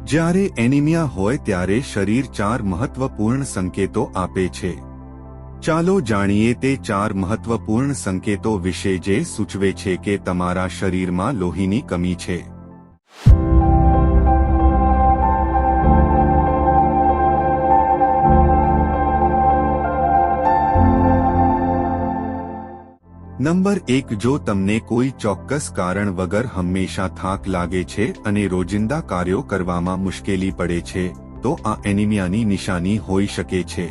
જ્યારે એનિમિયા હોય ત્યારે શરીર 4 મહત્વપૂર્ણ સંકેતો આપે છે. ચાલો જાણીએ તે 4 મહત્વપૂર્ણ સંકેતો વિશે જે સૂચવે છે કે તમારા શરીરમાં લોહીની કમી છે. નંબર 1, જો તમને કોઈ ચોક્કસ કારણ વગર હંમેશા થાક લાગે છે અને રોજિંદા કાર્યો કરવામાં મુશ્કેલી પડે છે, તો આ એનિમિયાની નિશાની હોઈ શકે છે.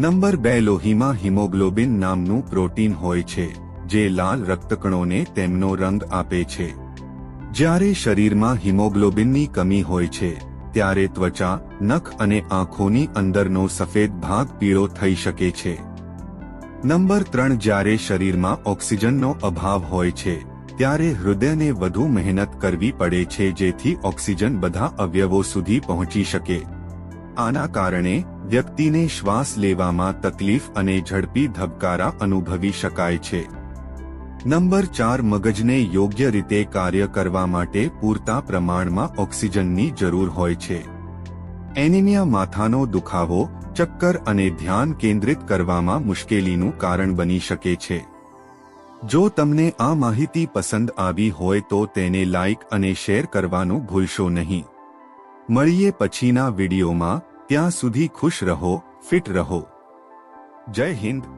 નંબર 2, લોહીમાં હિમોગ્લોબિન નામનું પ્રોટીન હોય છે, જે લાલ રક્તકણોને તેમનો રંગ આપે છે. જ્યારે શરીરમાં હિમોગ્લોબિનની કમી હોય છે, ત્યારે ત્વચા, નખ અને આંખોની અંદરનો સફેદ ભાગ પીળો થઈ શકે છે. નંબર 3, જ્યારે શરીરમાં ઓક્સિજનનો અભાવ હોય છે, ત્યારે હૃદયને વધુ મહેનત કરવી પડે છે જેથી ઓક્સિજન બધા અવયવો સુધી પહોંચી શકે. આના કારણે વ્યક્તિને શ્વાસ લેવામાં તકલીફ અને ઝડપી ધબકારા અનુભવી શકાય છે. નંબર 4, મગજને યોગ્ય રીતે કાર્ય કરવા માટે પૂરતા પ્રમાણમાં ઓક્સિજનની જરૂર હોય છે. એનિમિયા માથાનો દુખાવો, ચક્કર અને ધ્યાન કેન્દ્રિત કરવામાં મુશ્કેલીનું કારણ બની શકે છે. જો તમને આ માહિતી પસંદ આવી હોય તો તેને લાઇક અને શેર કરવાનું ભૂલશો નહીં. મળીએ પછીના વિડીયોમાં. ત્યાં સુધી ખુશ રહો, ફિટ રહો. જય હિન્દ.